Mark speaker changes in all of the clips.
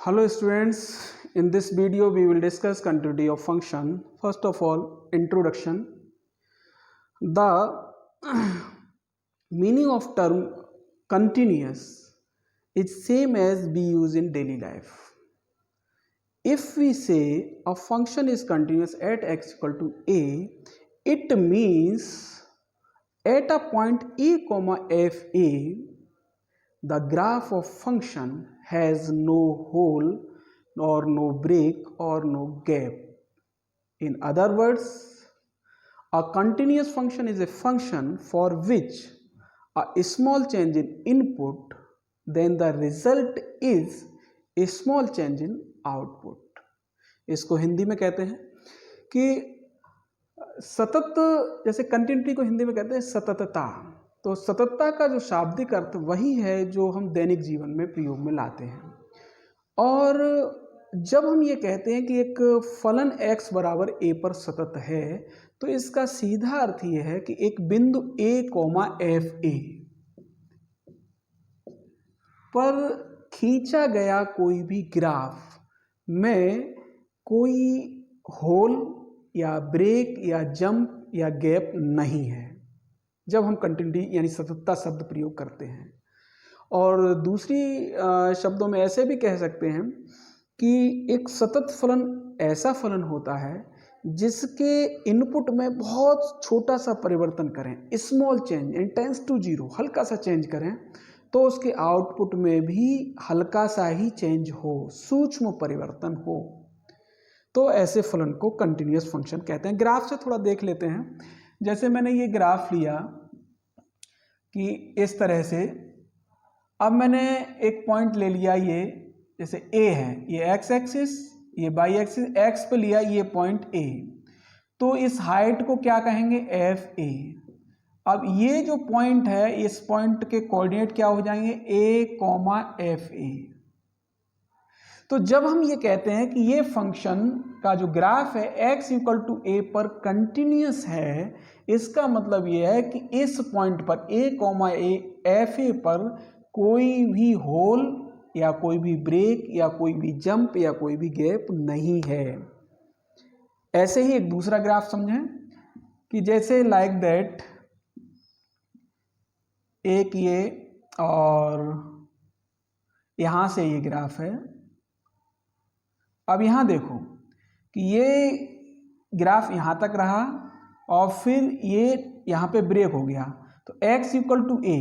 Speaker 1: Hello students, in this video we will discuss continuity of function. First of all, introduction. The meaning of term continuous is same as we use in daily life. If we say a function is continuous at x equal to a, it means at a point a comma f a, the graph of function has no hole or no break or no gap. In other words, a continuous function is a function for which a small change in input, then the result is a small change in output. इसको हिंदी में कहते हैं कि सतत, जैसे continuity को हिंदी में कहते हैं सततता। तो सततता का जो शाब्दिक अर्थ वही है जो हम दैनिक जीवन में प्रयोग में लाते हैं। और जब हम ये कहते हैं कि एक फलन x बराबर a पर सतत है, तो इसका सीधा अर्थ ये है कि एक बिंदु a कोमा एफ ए पर खींचा गया कोई भी ग्राफ में कोई होल या ब्रेक या जंप या गैप नहीं है जब हम कंटिन्यूटी यानी सततता शब्द प्रयोग करते हैं। और दूसरी शब्दों में ऐसे भी कह सकते हैं कि एक सतत फलन ऐसा फलन होता है जिसके इनपुट में बहुत छोटा सा परिवर्तन करें, small change in tends to zero, हल्का सा चेंज करें तो उसके आउटपुट में भी हल्का सा ही चेंज हो, सूक्ष्म परिवर्तन हो, तो ऐसे फलन को कंटिन्यूअस फंक्शन कहते हैं। ग्राफ से थोड़ा देख लेते हैं। जैसे मैंने ये ग्राफ लिया कि इस तरह से, अब मैंने एक पॉइंट ले लिया, ये जैसे a है, ये x एक्सिस, ये y एक्सिस, x पे लिया ये पॉइंट a, तो इस हाइट को क्या कहेंगे, एफ ए। अब ये जो पॉइंट है, इस पॉइंट के कोऑर्डिनेट क्या हो जाएंगे, a कॉमा एफ ए। तो जब हम ये कहते हैं कि ये फंक्शन का जो ग्राफ है x इक्वल टू a पर कंटिन्यूअस है, इसका मतलब ये है कि इस पॉइंट पर a comma A F A पर कोई भी होल या कोई भी ब्रेक या कोई भी जंप या कोई भी गैप नहीं है। ऐसे ही एक दूसरा ग्राफ समझें कि जैसे लाइक दैट, एक ये और यहां से ये ग्राफ है। अब यहां देखो कि ये ग्राफ यहां तक रहा और फिर ये यहां पे ब्रेक हो गया, तो x equal to A,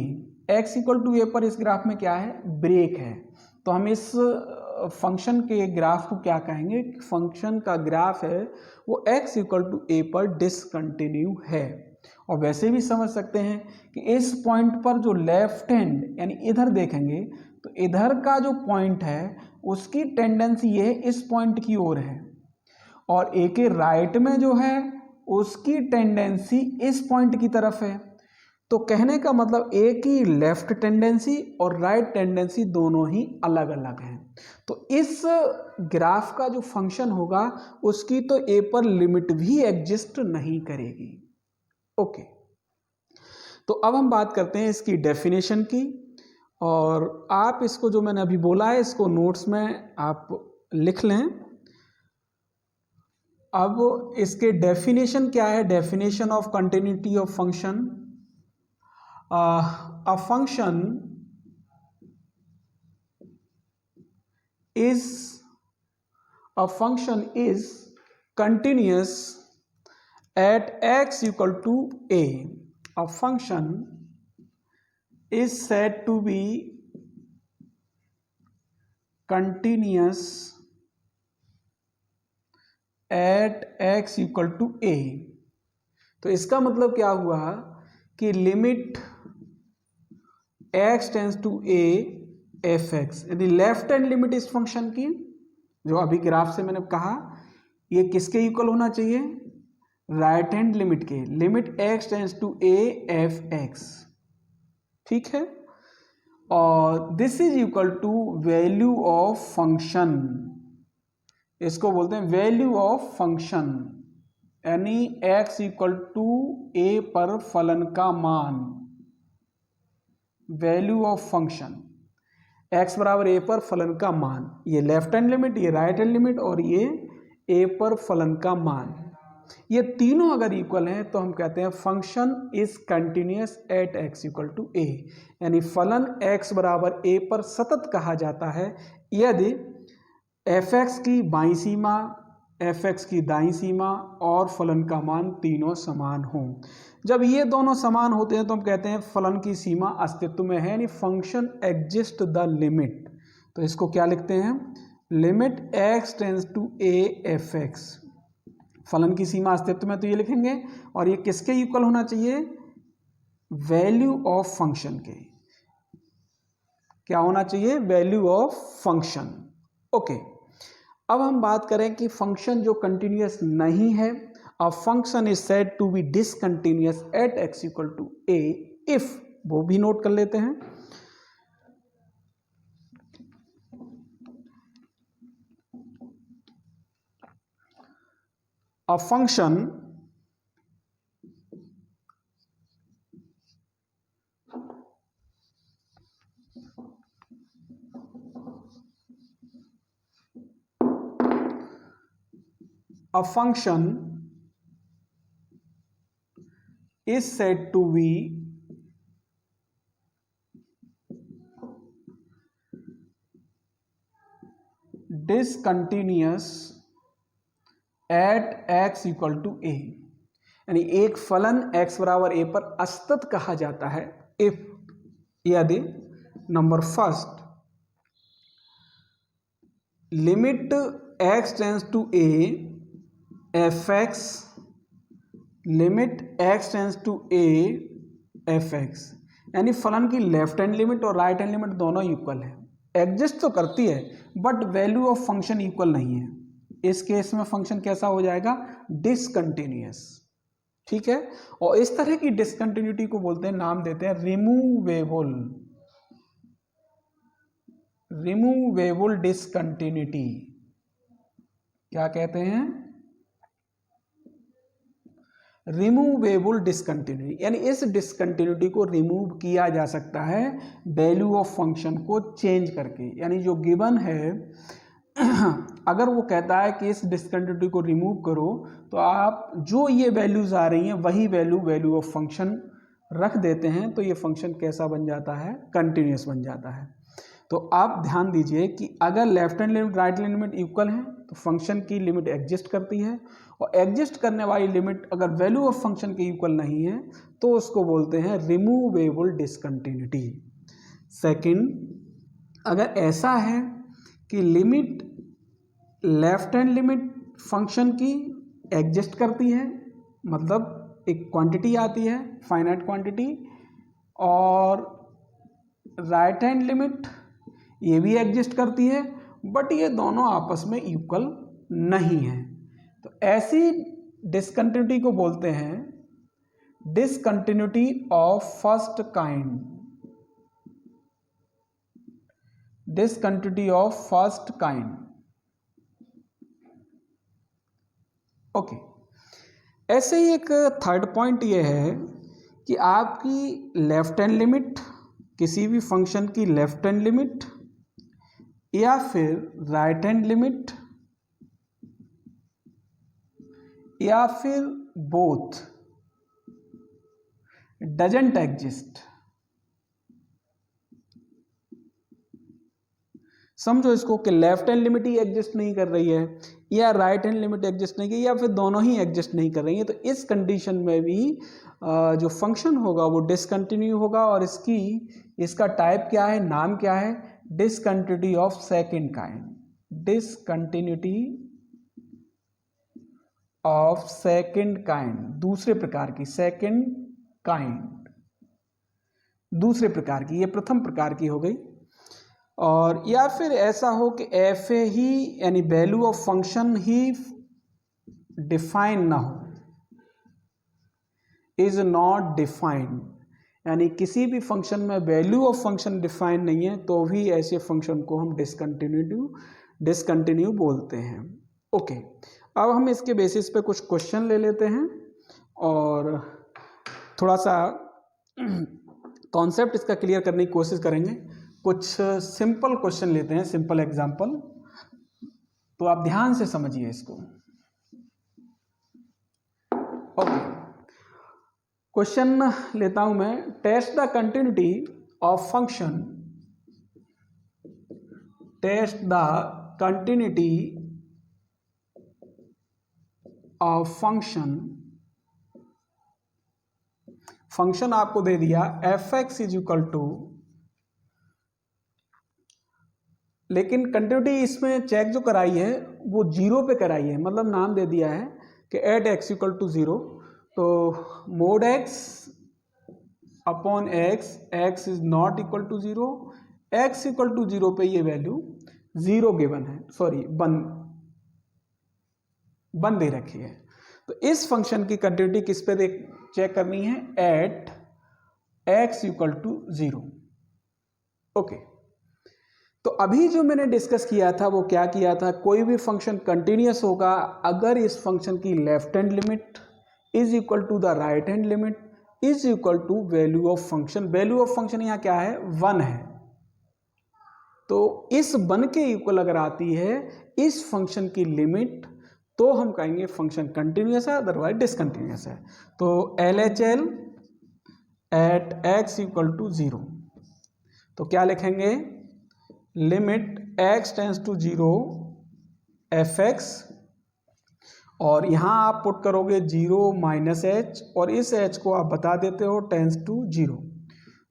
Speaker 1: x equal to A पर इस ग्राफ में क्या है, ब्रेक है। तो हम इस फंक्शन के ग्राफ को क्या कहेंगे, फंक्शन का ग्राफ है वो x इक्वल टू ए पर डिसकंटिन्यू है। और वैसे भी समझ सकते हैं कि इस पॉइंट पर जो लेफ्ट हैंड यानी इधर देखेंगे तो इधर का जो पॉइंट है उसकी टेंडेंसी ये इस पॉइंट की ओर है, और ए के राइट में जो है उसकी टेंडेंसी इस पॉइंट की तरफ है। तो कहने का मतलब ए की लेफ्ट टेंडेंसी और राइट टेंडेंसी दोनों ही अलग अलग हैं। तो इस ग्राफ का जो फंक्शन होगा उसकी तो ए पर लिमिट भी एग्जिस्ट नहीं करेगी। ओके, तो अब हम बात करते हैं इसकी डेफिनेशन की, और आप इसको जो मैंने अभी बोला है इसको नोट्स में आप लिख लें। अब इसके डेफिनेशन क्या है, definition of continuity of function. A function is continuous at x equal to a. A function is said to be continuous at x equal to a. तो इसका मतलब क्या हुआ कि limit x tends to a F X, यदि left hand limit इस function की, जो अभी ग्राफ से मैंने कहा, ये किसके इक्वल होना चाहिए, राइट हैंड लिमिट के, limit x tends to a F X, ठीक है। और this is equal to value of function, इसको बोलते हैं वैल्यू ऑफ फंक्शन, यानी x इक्वल टू a पर फलन का मान, वैल्यू ऑफ फंक्शन। x बराबर a पर फलन का मान, ये लेफ्ट हैंड लिमिट, ये राइट हैंड लिमिट और ये a पर फलन का मान, ये तीनों अगर इक्वल हैं तो हम कहते हैं function is continuous at x equal to a, यानी फलन x बराबर a पर सतत कहा जाता है यदि fx की बाईं सीमा, fx की दाईं सीमा और फलन का मान तीनों समान हों। जब ये दोनों समान होते हैं तो हम कहते हैं फलन की सीमा अस्तित्व में है, यानी फंक्शन एग्जिस्ट द लिमिट। तो इसको क्या लिखते हैं, limit x tends to a fx, फलन की सीमा अस्तित्व में तो ये लिखेंगे, और ये किसके इक्वल होना चाहिए, वैल्यू ऑफ फंक्शन के, क्या होना चाहिए, वैल्यू ऑफ फंक्शन। ओके, अब हम बात करें कि फंक्शन जो कंटिन्यूअस नहीं है, a function is said to be discontinuous at x equal to a if, वो भी नोट कर लेते हैं। A function is said to be discontinuous at x equal to a, यानी एक फलन x बराबर a पर असतत कहा जाता है इफ, यदि number first limit x tends to a fx, limit x tends to a fx, यानी फलन की लेफ्ट हैंड लिमिट और राइट हैंड लिमिट दोनों इक्वल है, एग्जिस्ट तो करती है but value of function equal नहीं है। इस केस में फंक्शन कैसा हो जाएगा, डिसकंटिन्यूअस, ठीक है। और इस तरह की डिसकंटिन्यूटी को बोलते हैं, नाम देते हैं रिमूवेबल, रिमूवेबल डिसकंटिन्यूटी, क्या कहते हैं, रिमूवेबल डिसकंटिन्यूटी, यानी इस डिसकंटिन्यूटी को रिमूव किया जा सकता है वैल्यू ऑफ फंक्शन को चेंज करके, यानी जो गिवन है अगर वो कहता है कि इस डिसकंटिन्यूटी को रिमूव करो तो आप जो ये वैल्यूज आ रही हैं वही वैल्यू ऑफ फंक्शन रख देते हैं, तो ये फंक्शन कैसा बन जाता है, कंटिन्यूअस बन जाता है। तो आप ध्यान दीजिए कि अगर left hand limit right hand limit equal है तो फंक्शन की लिमिट एग्जिस्ट करती है, और एग्जिस्ट करने वाली लिमिट अगर वैल्यू ऑफ फंक्शन के इक्वल नहीं है तो उसको बोलते हैं रिमूवेबल डिसकंटिन्यूटी। सेकंड, अगर ऐसा है कि limit left hand limit function की एग्जिस्ट करती है, मतलब एक क्वांटिटी आती है फाइनाइट क्वांटिटी, और राइट हैंड लिमिट ये भी एग्जिस्ट करती है बट ये दोनों आपस में इक्वल नहीं है, तो ऐसी डिसकंटिन्यूटी को बोलते हैं discontinuity of first kind, discontinuity of first kind. Okay, ऐसे ही एक थर्ड पॉइंट ये है कि आपकी लेफ्ट हैंड लिमिट, किसी भी फंक्शन की लेफ्ट हैंड लिमिट या फिर राइट हैंड लिमिट या फिर बोथ डजंट एग्जिस्ट। समझो इसको कि लेफ्ट हैंड लिमिट ही एग्जिस्ट नहीं कर रही है या राइट हैंड लिमिट एग्जिस्ट नहीं कर या फिर दोनों ही एग्जिस्ट नहीं कर रही है, तो इस कंडीशन में भी जो फंक्शन होगा वो डिसकंटिन्यू होगा, और इसका टाइप क्या है, नाम क्या है, discontinuity of second kind, discontinuity of second kind, दूसरे प्रकार की, सेकंड काइंड दूसरे प्रकार की, ये प्रथम प्रकार की हो गई। और या फिर ऐसा हो कि एफ ए ही यानी value of function he define ना हो, इज नॉट डिफाइंड, यानी किसी भी फंक्शन में वैल्यू ऑफ फंक्शन डिफाइन नहीं है तो भी ऐसे फंक्शन को हम डिसकंटिन्यू बोलते हैं। ओके, अब हम इसके बेसिस पे कुछ क्वेश्चन ले लेते हैं और थोड़ा सा कॉन्सेप्ट इसका क्लियर करने की कोशिश करेंगे। कुछ सिंपल क्वेश्चन लेते हैं, सिंपल एग्जांपल, तो आप ध्यान से समझिए इसको। ओके, क्वेश्चन लेता हूं मैं, test the continuity of function, test the continuity of function, function आपको दे दिया F x is equal to, लेकिन कंटिन्यूटी इसमें चेक जो कराई है वो जीरो पे कराई है, मतलब नाम दे दिया है कि at x equal to zero, तो mod X upon x, x is not equal to zero, X equal to zero पे ये वैल्यू जीरो गिवन है, सॉरी वन दे रखी है। तो इस फंक्शन की कंटिन्यूटी किस पे देख चेक करनी है, at x equal to zero. Okay, तो अभी जो मैंने डिस्कस किया था वो क्या किया था, कोई भी फंक्शन कंटिन्यूअस होगा अगर इस फंक्शन की left hand limit is equal to the right hand limit is equal to value of function. Value of function यहाँ क्या है, वन है, तो इस वन के इक्वल अगर आती है इस फंक्शन की लिमिट तो हम कहेंगे फंक्शन कंटिन्यूअस है, अदरवाइज डिसकंटिन्यूअस है। तो LHL at x equal to zero, तो क्या लिखेंगे, limit x tends to zero fx, और यहां आप पुट करोगे जीरो माइनस एच, और इस h को आप बता देते हो टेंस टू जीरो,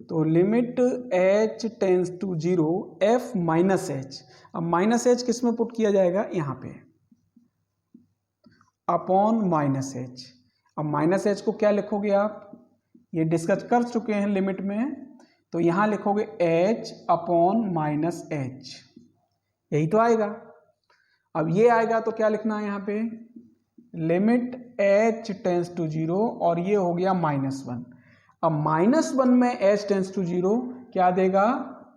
Speaker 1: तो limit h tends to zero f minus H. अब माइनस एच किस में पुट किया जाएगा, यहां पे अपॉन माइनस एच। अब माइनस एच को क्या लिखोगे आप, ये डिस्कस कर चुके हैं लिमिट में, तो यहां लिखोगे h अपॉन माइनस एच, यही तो आएगा। अब ये आएगा तो क्या लिखना है यहाँ पे, limit h tends to zero, और ये हो गया माइनस वन। अब माइनस वन में h टेंस टू जीरो क्या देगा,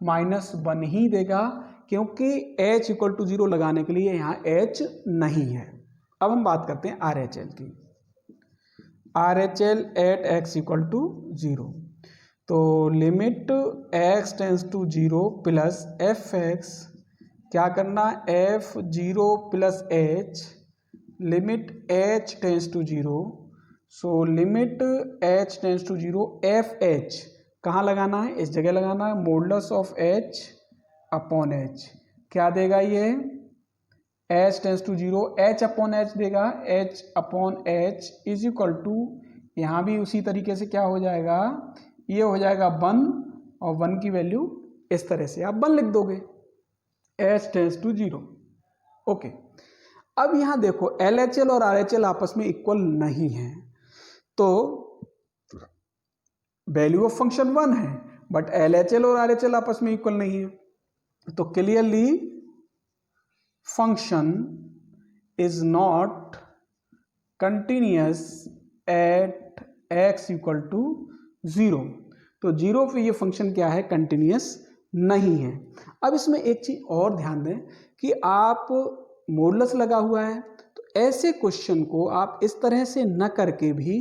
Speaker 1: माइनस वन ही देगा, क्योंकि h इक्वल टू जीरो लगाने के लिए यहाँ h नहीं है। अब हम बात करते हैं RHL की, RHL at x equal to zero, तो limit x tends to zero plus F X, क्या करना, f zero plus h, limit h tends to zero, सो limit h tends to zero F H, कहाँ लगाना है, इस जगह लगाना है, modulus of h upon h, क्या देगा ये, h tends to zero h upon h देगा, h upon h is equal to, यहाँ भी उसी तरीके से क्या हो जाएगा, ये हो जाएगा वन, और वन की वैल्यू इस तरह से आप वन लिख दोगे, h tends to zero. Okay, अब यहाँ देखो LHL और RHL आपस में इक्वल नहीं है, तो वैल्यू ऑफ फंक्शन वन है, बट LHL और RHL आपस में इक्वल नहीं है, तो clearly function is not continuous at x equal to zero, तो जीरो पे ये फंक्शन क्या है, कंटिन्यूअस नहीं है। अब इसमें एक चीज और ध्यान दें कि आप मॉडुलस लगा हुआ है, तो ऐसे क्वेश्चन को आप इस तरह से न करके भी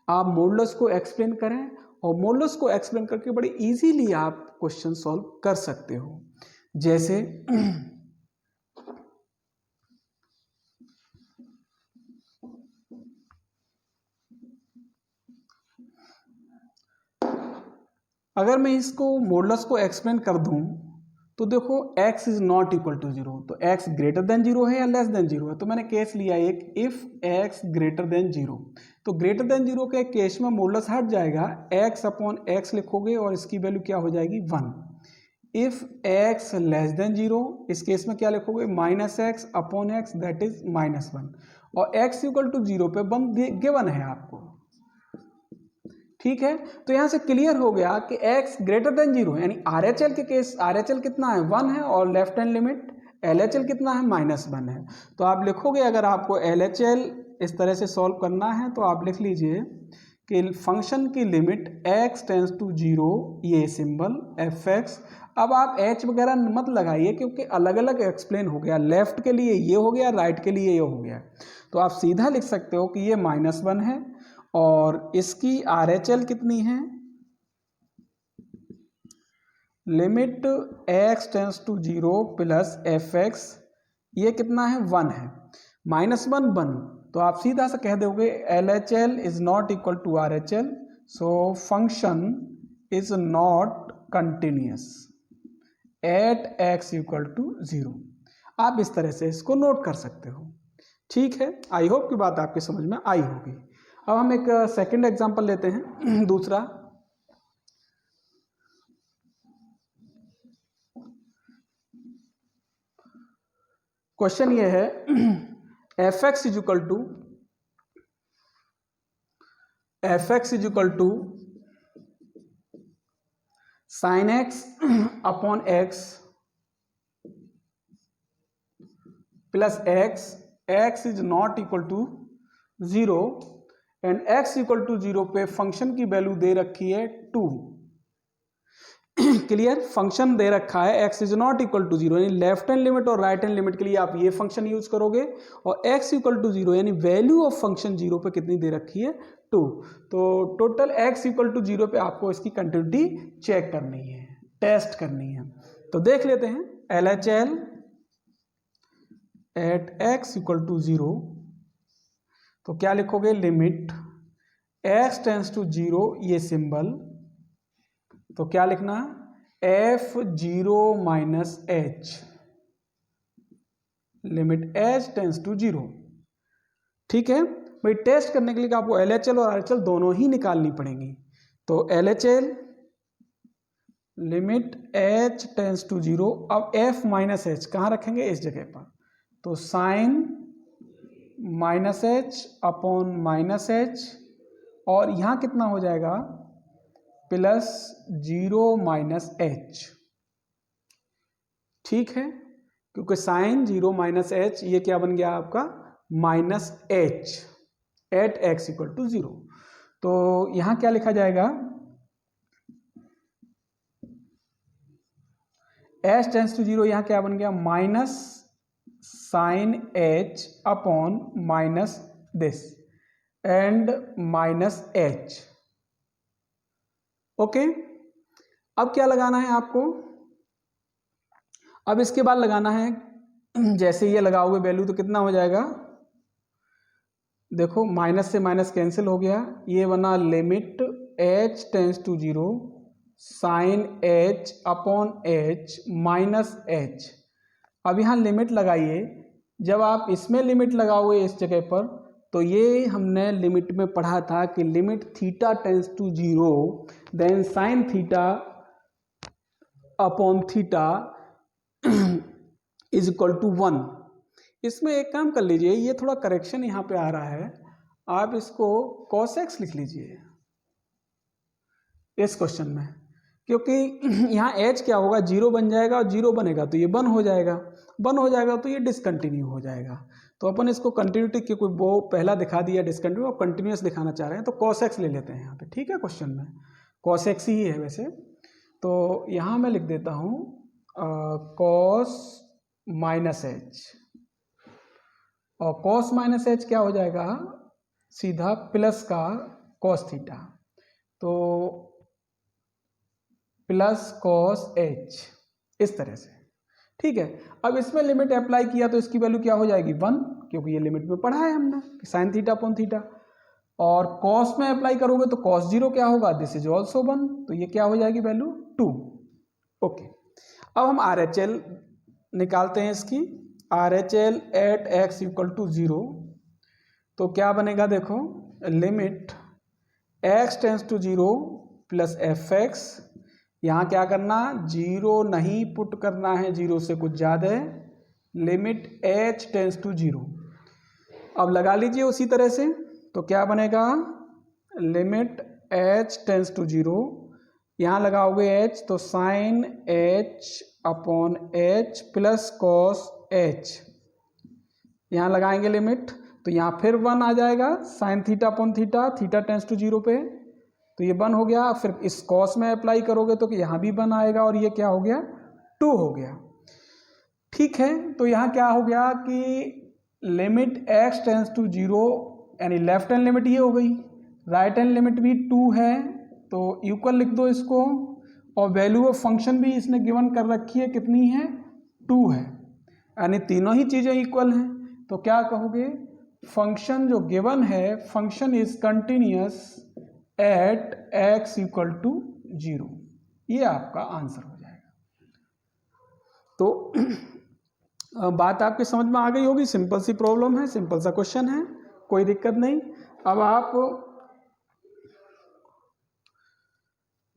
Speaker 1: आप मॉडुलस को एक्सप्लेन करें, और मॉडुलस को एक्सप्लेन करके बड़े इजीली आप क्वेश्चन सॉल्व कर सकते हो। जैसे अगर मैं इसको मॉडुलस को एक्सप्लेन कर दूं, तो देखो x is not equal to zero, तो x ग्रेटर देन जीरो है या लेस देन जीरो है, तो मैंने केस लिया एक, if x greater than zero, तो ग्रेटर देन जीरो के केस में मॉडुलस हट जाएगा, x अपॉन x लिखोगे और इसकी वैल्यू क्या हो जाएगी, one. If x less than zero, इस केस में क्या लिखोगे, minus x upon x, that is minus one, और x इक्वल टू जीरो पे वन गिवन है आपको, ठीक है। तो यहां से क्लियर हो गया कि x ग्रेटर देन जीरो, यानी RHL के केस, RHL कितना है, वन है, और लेफ्ट हैंड लिमिट LHL कितना है, माइनस वन है। तो आप लिखोगे, अगर आपको LHL इस तरह से सॉल्व करना है तो आप लिख लीजिए कि फंक्शन की limit x tends to zero, ये सिंबल fx। अब आप h वगैरह मत लगाइए, क्योंकि अलग अलग एक्सप्लेन हो गया, लेफ्ट के लिए ये हो गया, राइट के लिए ये हो गया, तो आप सीधा लिख सकते हो कि ये माइनस वन है, और इसकी RHL कितनी है, limit x tends to 0 plus F X, ये कितना है 1 है, -1 1, तो आप सीधा सा कह दोगे LHL is not equal to RHL, so function is not continuous at x equal to 0। आप इस तरह से इसको नोट कर सकते हो। ठीक है, आई होप की बात आपके समझ में आई होगी। अब हम एक सेकंड एग्जांपल लेते हैं दूसरा। क्वेश्चन ये है f x is equal to sine x upon x plus x is not equal to 0 and x equal to 0 पे फंक्शन की वैल्यू दे रखी है 2। क्लियर, फंक्शन दे रखा है x is not equal to 0, यानी लेफ्ट हैंड लिमिट और right hand limit के लिए आप ये फंक्शन यूज करोगे, और x इक्वल टू 0 यानी वैल्यू ऑफ फंक्शन 0 पे कितनी दे रखी है 2। तो टोटल x इक्वल टू 0 पे आपको इसकी कंटिन्यूटी चेक करनी है, टेस्ट करनी है। तो देख लेते हैं LHL at x equal to 0, तो क्या लिखोगे, लिमिट x टेंस टू 0, ये सिंबल, तो क्या लिखना, f0 minus h, limit h tends to 0। ठीक है भाई, टेस्ट करने के लिए आपको LHL और RHL दोनों ही निकालनी पड़ेंगी। तो LHL limit h tends to 0, अब f माइनस h कहाँ रखेंगे, इस जगह पर, तो sine minus h upon minus h, और यहां कितना हो जाएगा प्लस 0 माइनस h। ठीक है, क्योंकि साइन 0 माइनस h, ये क्या बन गया आपका minus h at x equal to 0। तो यहां क्या लिखा जाएगा, h टेंस टू 0, यहां क्या बन गया minus sine h upon minus this and minus h। Okay, अब क्या लगाना है आपको, अब इसके बाद लगाना है, जैसे ये लगाओगे वैल्यू तो कितना हो जाएगा, देखो माइनस से माइनस कैंसिल हो गया, ये बना limit h tends to 0 sine h upon h minus h। अब यहाँ लिमिट लगाइए, जब आप इसमें लिमिट लगाओगे इस जगह पर, तो ये हमने लिमिट में पढ़ा था कि limit theta tends to 0 then sine theta upon theta is equal to 1। इसमें एक काम कर लीजिए, ये थोड़ा करेक्शन यहाँ पे आ रहा है, आप इसको cos x लिख लीजिए इस क्वेश्चन में, क्योंकि यहाँ h क्या होगा 0 बन जाएगा, और 0 बनेगा तो ये 1 हो जाएगा, 1 हो जाएगा तो ये डिसकंटिन्यू हो जाएगा। तो अपन इसको कंटिन्यूटी, क्योंकि वो पहला दिखा दिया डिसकंटिन्यू, और कंटिन्यूस दिखाना चाह रहे हैं, तो cos x ले लेते हैं यहाँ पे। ठीक है, क्वेश्चन में cos x ही है वैसे, तो यहाँ मैं लिख देता हूँ cos माइनस h, और cos माइनस h क्या हो जाएगा, सीधा प्लस का cos थीटा, तो प्लस cos h, इस तरह से। ठीक है, अब इसमें लिमिट अप्लाई किया तो इसकी वैल्यू क्या हो जाएगी 1, क्योंकि ये लिमिट में पढ़ा है हमने कि साइन थीटा अपॉन थीटा, और cos में अप्लाई करोगे तो cos 0 क्या होगा, दिस इज ऑल्सो 1, तो ये क्या हो जाएगी वैल्यू 2। ओके, अब हम RHL निकालते हैं इसकी, RHL at x equal to 0, तो क्या बनेगा, देखो limit x tends to 0 plus F x, यहाँ क्या करना, 0 नहीं पुट करना है, 0 से कुछ ज़्यादा है, लिमिट h टेंस टू 0। अब लगा लीजिए उसी तरह से, तो क्या बनेगा, लिमिट h टेंस टू 0, यहाँ लगाओगे h, तो sine h upon h plus cos h, यहाँ लगाएंगे लिमिट, तो यहाँ फिर 1 आ जाएगा, sine theta upon theta, theta tends to 0 पे, तो ये 1 हो गया। फिर इस कॉस में अप्लाई करोगे तो यहाँ भी 1 आएगा, और ये क्या हो गया 2 हो गया। ठीक है, तो यहाँ क्या हो गया कि लिमिट x टेंस टू 0, यानी लेफ्ट हैंड लिमिट ये हो गई, राइट हैंड लिमिट भी 2 है, तो इक्वल लिख दो इसको, और वैल्यू ऑफ फंक्शन भी इसने गिवन कर रखी है, कितनी है, 2 है, यानी तीनों ही चीज़ें इक्वल हैं। तो क्या कहोगे, फंक्शन जो गिवन है, function is continuous at x equal to 0, ये आपका आंसर हो जाएगा। तो बात आपके समझ में आ गई होगी, सिंपल सी प्रॉब्लम है, सिंपल सा क्वेश्चन है, कोई दिक्कत नहीं। अब आप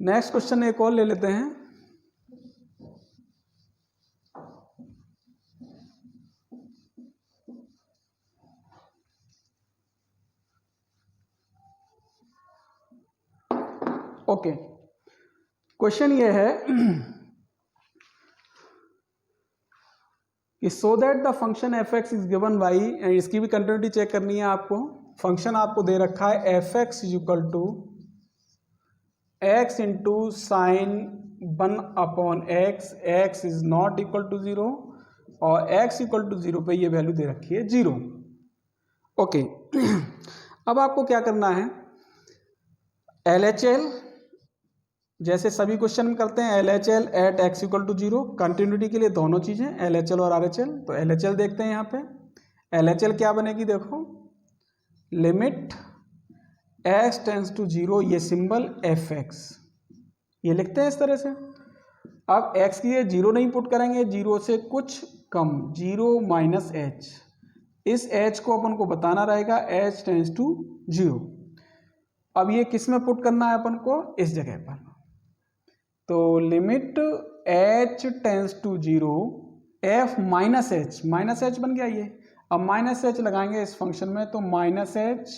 Speaker 1: नेक्स्ट क्वेश्चन एक और ले लेते हैं। ओके, क्वेश्चन ये है कि so that the function F x is given by, इसकी भी कंटिन्यूटी चेक करनी है आपको। फंक्शन आपको दे रखा है f x is equal to x into sine 1 upon x, x is not equal to 0 और एक्स इक्वल टू 0 पे ये वैल्यू दे रखी है 0। ओके, अब आपको क्या करना है, LHL जैसे सभी क्वेश्चन में करते हैं, LHL at x equal to 0, continuity के लिए दोनों चीजें LHL और RHL। तो LHL देखते हैं यहाँ पे, LHL क्या बनेगी, देखो लिमिट x टेंस टू 0, ये सिंबल fx, ये लिखते हैं इस तरह से। अब x की 0 नहीं पुट करेंगे, 0 से कुछ कम, 0 माइनस h, इस h को अपन को बताना रहेगा h टेंस टू 0। अब ये किस में पुट करना है अपन को, इस जगह पर। तो limit h tends to 0 f minus h बन गया ये। अब माइनस h लगाएंगे इस फंक्शन में, तो minus h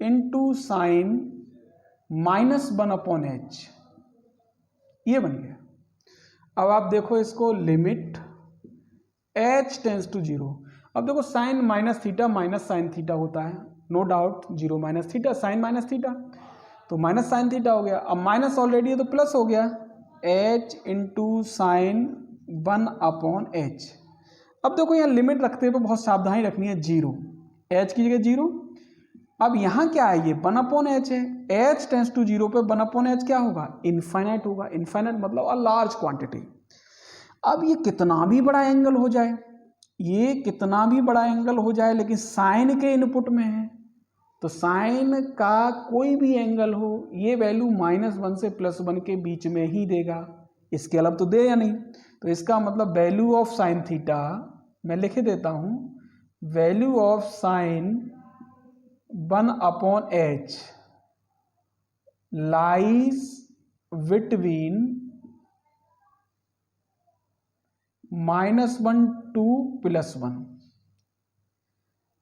Speaker 1: into sine -1 upon h, ये बन गया। अब आप देखो इसको, लिमिट h टेंस टू 0। अब देखो sine minus theta minus sine theta होता है, no doubt, 0 minus theta sine minus theta, तो माइनस साइन थीटा हो गया। अब माइनस ऑलरेडी है तो प्लस हो गया, h into sine 1 upon h। अब देखो यहाँ लिमिट रखते हुए बहुत सावधानी रखनी है, 0, h की जगह 0। अब यहाँ क्या है, ये 1 अपॉन h है, h टेंस टू 0 पे 1 अपॉन h क्या होगा, इनफाइनाइट होगा। इनफाइनाइट मतलब अ लार्ज क्वांटिटी। अब ये कितना भी बड़ा एंगल हो जाए, ये कितना भी बड़ा एंगल हो जाए, लेकिन साइन के इनपुट में है, तो साइन का कोई भी एंगल हो, ये वैल्यू -1 से +1 के बीच में ही देगा, इसके अलावा तो दे या नहीं। तो इसका मतलब वैल्यू ऑफ साइन थीटा, मैं लिख देता हूं, value of sine 1 upon h lies between -1 to +1।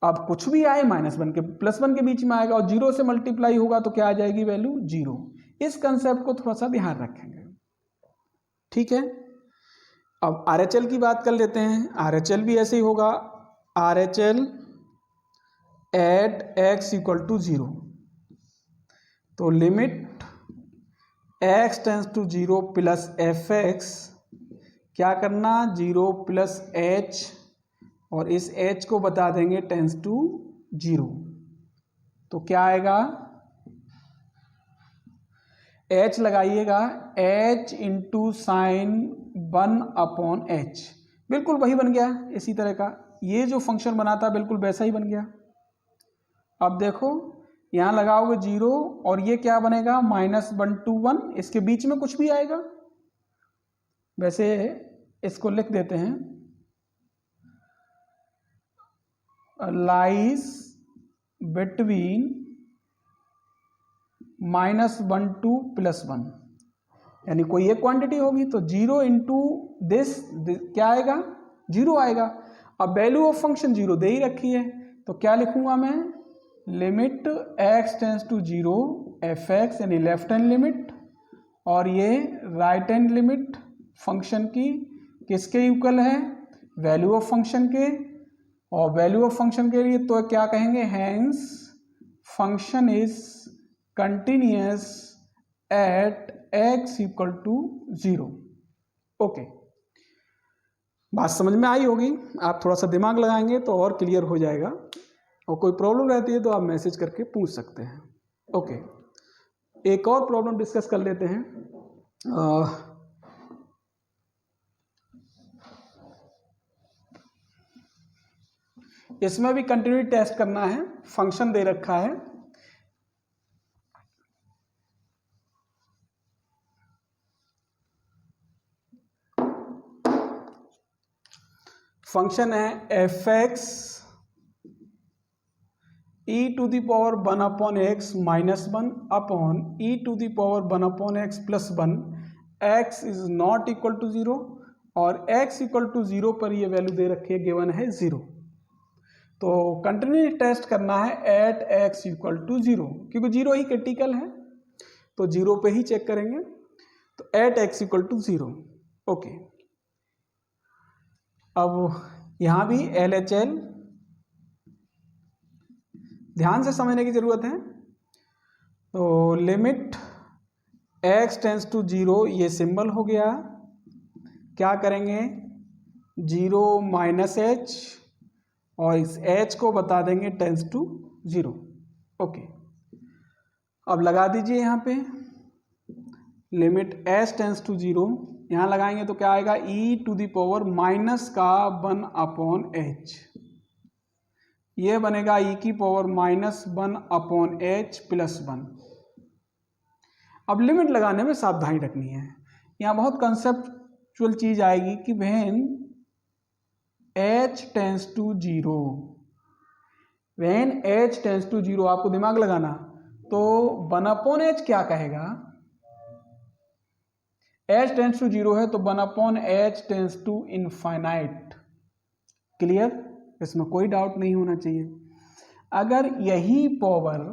Speaker 1: अब कुछ भी आए -1 के +1 के बीच में आएगा, और 0 से मल्टीप्लाई होगा तो क्या आ जाएगी वैल्यू, 0। इस कंसेप्ट को थोड़ा सा ध्यान रखेंगे, ठीक है। अब RHL की बात कर लेते हैं, RHL भी ऐसे ही होगा, RHL at x equal to 0। तो limit x tends to 0 plus fx, क्या करना, 0 प्लस h, और इस h को बता देंगे टेंस टू 0। तो क्या आएगा, h लगाइएगा, h into sine 1 upon h, बिल्कुल वही बन गया इसी तरह का, ये जो फंक्शन बना था बिल्कुल वैसा ही बन गया। अब देखो यहाँ लगाओगे 0, और ये क्या बनेगा, -1 to 1, इसके बीच में कुछ भी आएगा। वैसे इसको लिख देते हैं, लाइज बिटवीन -1 to +1, यानी कोई एक क्वांटिटी होगी, तो 0 इंटू दिस क्या आएगा, 0 आएगा। अब वैल्यू ऑफ फंक्शन 0 दे ही रखी है, तो क्या लिखूंगा मैं, limit x tends to 0 fx, यानी लेफ्ट हैंड लिमिट, और ये राइट हैंड लिमिट फंक्शन की किसके इक्वल है, वैल्यू ऑफ फंक्शन के। और वैल्यू ऑफ फंक्शन के लिए तो क्या कहेंगे, hence function is continuous at x equal to 0। Okay, बात समझ में आई होगी, आप थोड़ा सा दिमाग लगाएंगे तो और क्लियर हो जाएगा, और कोई प्रॉब्लम रहती है तो आप मैसेज करके पूछ सकते हैं। ओके, एक और प्रॉब्लम डिस्कस कर लेते हैं। इसमें भी कंटिन्यूटी टेस्ट करना है। फंक्शन दे रखा है, फंक्शन है f x e to the power 1 upon x minus 1 upon e to the power 1 upon x plus 1, x is not equal to 0 और एक्स इक्वल टू 0 पर ये वैल्यू दे रखी है, गिवन है 0। तो कंटिन्यूटी टेस्ट करना है एट एक्स इक्वल टू 0, क्योंकि 0 ही क्रिटिकल है तो 0 पे ही चेक करेंगे। तो at x equal to 0, okay. अब यहां भी LHL ध्यान से समझने की जरूरत है। तो लिमिट x टेंस टू 0, ये सिंबल हो गया। क्या करेंगे, 0 माइनस एच और इस h को बता देंगे टेंस टू 0, ओके। अब लगा दीजिए यहाँ पे लिमिट h टेंस टू 0, यहाँ लगाएंगे तो क्या आएगा, e to the power minus का 1 अपॉन h, ये बनेगा e की power minus 1 upon h plus 1। अब लिमिट लगाने में सावधानी रखनी है, यहाँ बहुत कंसेप्चुअल चीज आएगी कि when h tends to 0, when h tends to 0, आपको दिमाग लगाना। तो 1 अपॉन h क्या कहेगा, h टेंस टू 0 है तो 1 upon h tends to infinite. Clear, इसमें कोई डाउट नहीं होना चाहिए। अगर यही पावर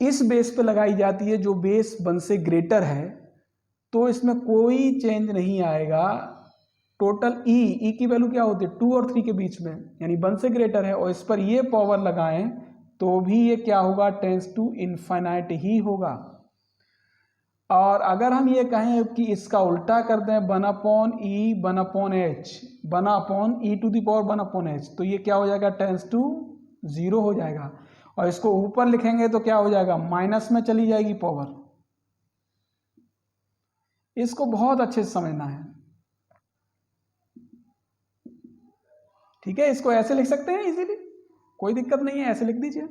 Speaker 1: इस बेस पे लगाई जाती है जो बेस 1 से ग्रेटर है, तो इसमें कोई चेंज नहीं आएगा। टोटल ई की वैल्यू क्या होती है, 2 और 3 के बीच में, यानी 1 से ग्रेटर है और इस पर ये पावर लगाएं तो भी ये क्या होगा, टेंस टू इनफाइनाइट ही होगा। और अगर हम ये कहें कि इसका उल्टा कर दें, 1 upon e 1 upon h, 1 upon e to the power 1 upon h, तो ये क्या हो जाएगा, टेंस टू 0 हो जाएगा। और इसको ऊपर लिखेंगे तो क्या हो जाएगा, माइनस में चली जाएगी पावर। इसको बहुत अच्छे से समझना है, ठीक है। इसको ऐसे लिख सकते हैं इजीली, कोई दिक्कत नहीं है, ऐसे लिख दीजिए।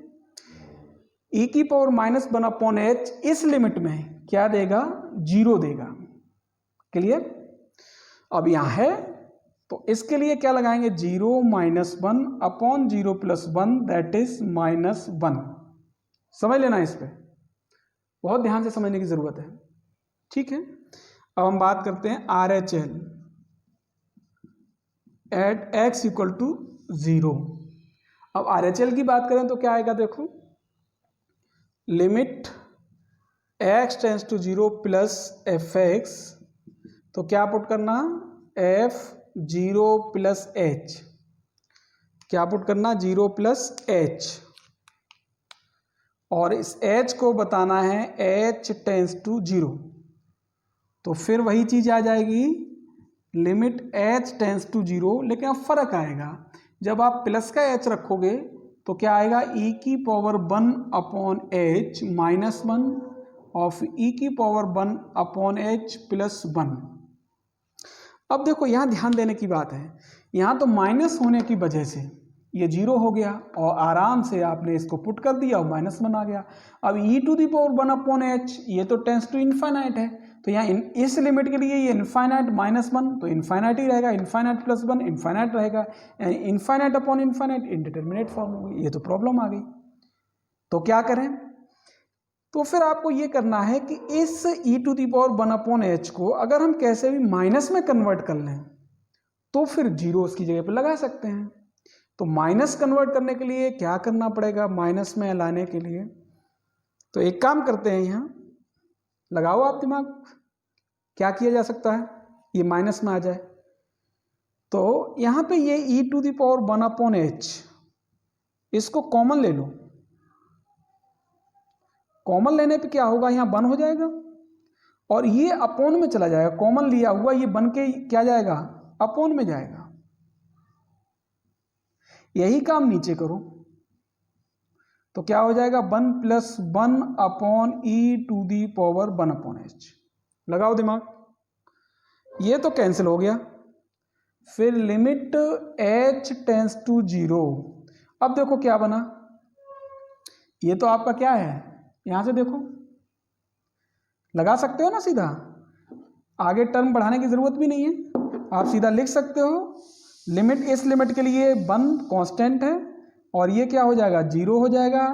Speaker 1: e की पावर माइनस 1 अपॉन एच इस लिमिट में क्या देगा, 0 देगा। क्लियर। अब यहां है तो इसके लिए क्या लगाएंगे, 0 minus 1 upon 0 plus 1, that is minus 1। समझ लेना, इस पे बहुत ध्यान से समझने की जरूरत है, ठीक है। अब हम बात करते हैं RHL at x equal to 0। अब RHL की बात करें तो क्या आएगा, देखो limit x tends to 0 plus fx, तो क्या पुट करना, f 0 प्लस h, क्या पुट करना, 0 प्लस h, और इस h को बताना है h टेंस टू 0। तो फिर वही चीज आ जाएगी, लिमिट h टेंस टू 0, लेकिन अब फर्क आएगा, जब आप प्लस का h रखोगे तो क्या आएगा, e की power 1 upon h minus 1 of e की पावर 1 अपॉन h प्लस 1। अब देखो यहां ध्यान देने की बात है, यहां तो माइनस होने की वजह से ये 0 हो गया और आराम से आपने इसको पुट कर दिया और माइनस 1 आ गया। अब e to the power 1 upon h, ये तो टेंस टू इनफाइनाइट है, तो यहाँ इस लिमिट के लिए ये इनफाइनाइट माइनस 1 तो इनफाइनाइट ही रहेगा, इनफाइनाइट प्लस 1 इनफाइनाइट रहेगा, infinite upon infinite indeterminate form हो गई। ये तो प्रॉब्लम आ गई, तो क्या करें, तो फिर आपको ये करना है कि इस e to the power 1 upon h को अगर हम कैसे भी माइनस में कन्वर्ट कर लें तो फिर 0 उसकी जगह पर लगा सकते हैं। तो माइनस कन्वर्ट करने के लिए क्या करना पड़ेगा, माइनस में लाने के लिए, तो एक काम करते हैं, यहाँ लगाओ आप दिमाग, क्या किया जा सकता है, ये माइनस में आ जाए तो यहां पे ये e to the power 1 upon h, इसको कॉमन ले लो। कॉमन लेने पे क्या होगा, यहां 1 हो जाएगा और ये अपॉन में चला जाएगा, कॉमन लिया हुआ ये बन के क्या जाएगा, अपॉन में जाएगा। यही काम नीचे करो तो क्या हो जाएगा, 1 plus 1 upon e to the power 1 upon h। लगाओ दिमाग, ये तो कैंसिल हो गया। फिर लिमिट h टेंस टू 0। अब देखो क्या बना, ये तो आपका क्या है, यहां से देखो लगा सकते हो ना सीधा, आगे टर्म बढ़ाने की जरूरत भी नहीं है, आप सीधा लिख सकते हो। लिमिट, इस लिमिट के लिए 1 कांस्टेंट है और ये क्या हो जाएगा, 0 हो जाएगा,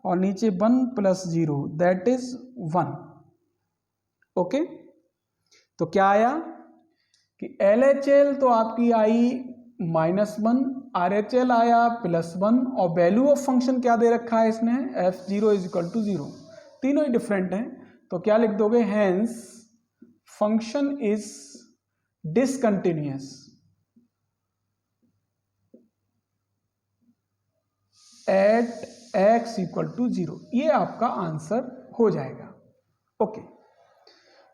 Speaker 1: और नीचे 1 प्लस 0 दैट इज 1। ओके, तो क्या आया कि LHL तो आपकी आई -1, RHL आया +1, और वैल्यू ऑफ फंक्शन क्या दे रखा है इसने, f0 = 0। तीनों ही डिफरेंट हैं, तो क्या लिख दोगे, hence function is discontinuous at x = 0। ये आपका आंसर हो जाएगा। ओके,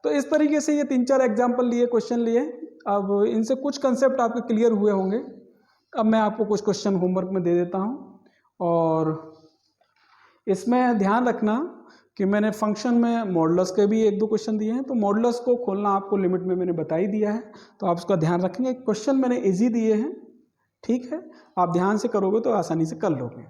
Speaker 1: तो इस तरीके से ये 3-4 एग्जाम्पल लिए, क्वेश्चन लिए। अब इनसे कुछ कंसेप्ट आपके क्लियर हुए होंगे। अब मैं आपको कुछ क्वेश्चन होमवर्क में दे देता हूँ, और इसमें ध्यान रखना कि मैंने फंक्शन में मॉडुलस के भी 1-2 क्वेश्चन दिए हैं, तो मॉडुलस को खोलना आपको लिमिट में मैंने बता ही दिया है, तो आप उसका ध्यान रखेंगे। क्वेश्चन मैंने इजी दिए हैं, ठीक है, आप ध्यान से करोगे तो आसानी से कर लोगे।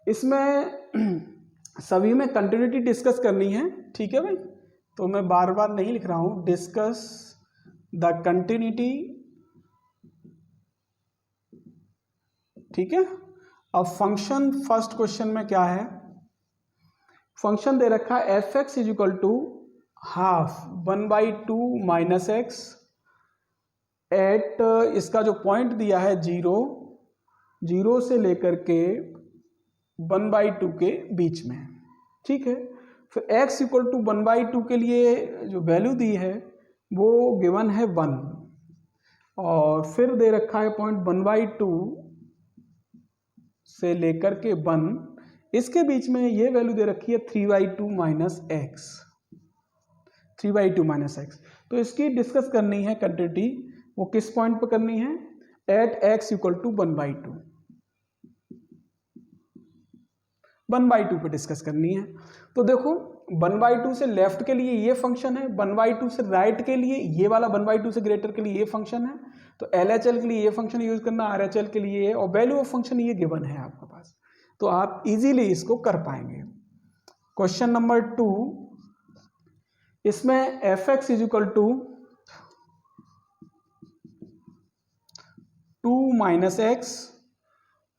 Speaker 1: इसमें सभी में कंटिन्यूटी डिस्कस करनी है, ठीक है भाई, तो मैं बार बार नहीं लिख रहा हूं, डिस्कस द कंटिन्यूटी, ठीक है। अब फंक्शन, फर्स्ट क्वेश्चन में क्या है, फंक्शन दे रखा है f(x) = ½ 1/2 - x एट, इसका जो पॉइंट दिया है 0 से लेकर के 1/2 के बीच में, ठीक है। फिर x = 1/2 के लिए जो वैल्यू दी है वो गिवन है 1, और फिर दे रखा है पॉइंट 1/2 से लेकर के 1, इसके बीच में ये वैल्यू दे रखी है 3/2 - x, 3/2 - x। तो इसकी डिस्कस करनी है कंटिन्यूटी, वो किस पॉइंट पर करनी है, एट x = 1/2, 1/2 पे डिस्कस करनी है। तो देखो 1/2 से लेफ्ट के लिए ये फंक्शन है, 1/2 से राइट के लिए ये वाला, 1/2 से ग्रेटर के लिए ये फंक्शन है, तो LHL के लिए ये फंक्शन यूज करना, RHL के लिए, और वैल्यू ऑफ फंक्शन ये गिवन है आपके पास, तो आप इजीली इसको कर पाएंगे। क्वेश्चन नंबर 2, इसमें f(x) = 2 - x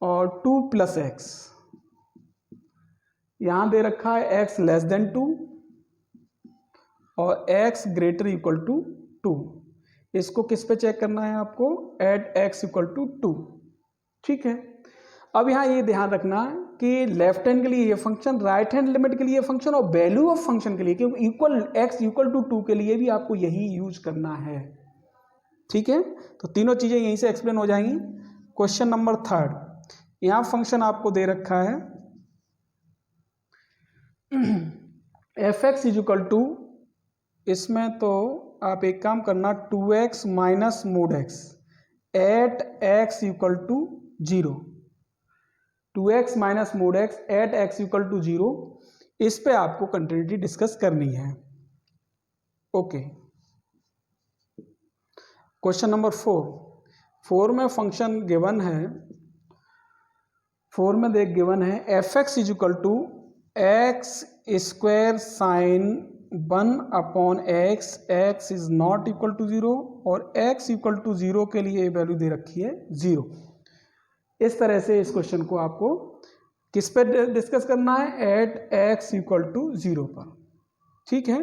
Speaker 1: और 2 + x, यहां दे रखा है x < 2 और x > 2। इसको किस पे चेक करना है आपको, एट x = 2, ठीक है। अब यहां ये ध्यान रखना कि लेफ्ट हैंड के लिए ये फंक्शन, राइट हैंड लिमिट के लिए फंक्शन, और वैल्यू ऑफ फंक्शन के लिए, क्योंकि x = 2 के लिए भी आपको यही यूज करना है, ठीक है। तो तीनों चीजें यहीं से एक्सप्लेन हो जाएंगी। क्वेश्चन नंबर 3, यहां फंक्शन आपको दे रखा है f(x) = इसमें तो आप एक काम करना, 2x - x at x = 0, 2x - x at x = 0, इस पे आपको कंटिन्यूटी डिस्कस करनी है। ओके, क्वेश्चन नंबर 4 में फंक्शन गिवन है, 4 में देख गिवन है f(x) = x² sin 1/x, x is not equal to 0, और x = 0 के लिए वैल्यू दे रखी है 0। इस तरह से इस क्वेश्चन को आपको किस पे डिस्कस करना है, एट x = 0 पर, ठीक है।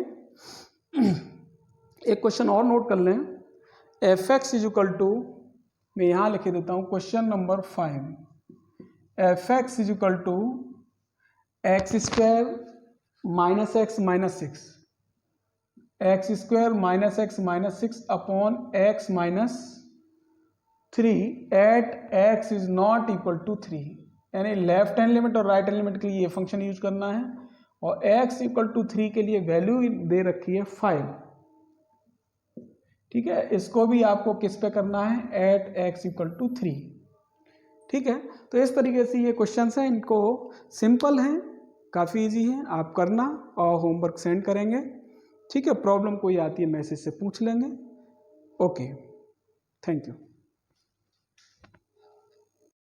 Speaker 1: एक क्वेश्चन और नोट कर लें, f(x) = मैं यहां लिख देता हूं, question number 5, f(x) = x² - x - 6, x² - x - 6 upon x - 3 at x is not equal to 3। यानी लेफ्ट हैंड लिमिट और राइट हैंड लिमिट के लिए ये फंक्शन यूज करना है, और x इक्वल टू 3 के लिए वैल्यू दे रखी है 5। ठीक है, इसको भी आपको किस पे करना है, एट x इक्वल टू 3। ठीक है, तो इस तरीके से ये क्वेश्चंस हैं, इनको सिंपल हैं, काफ़ी इजी है, आप करना और होमवर्क सेंड करेंगे। ठीक है, प्रॉब्लम कोई आती है मैसेज से पूछ लेंगे। Okay, thank you.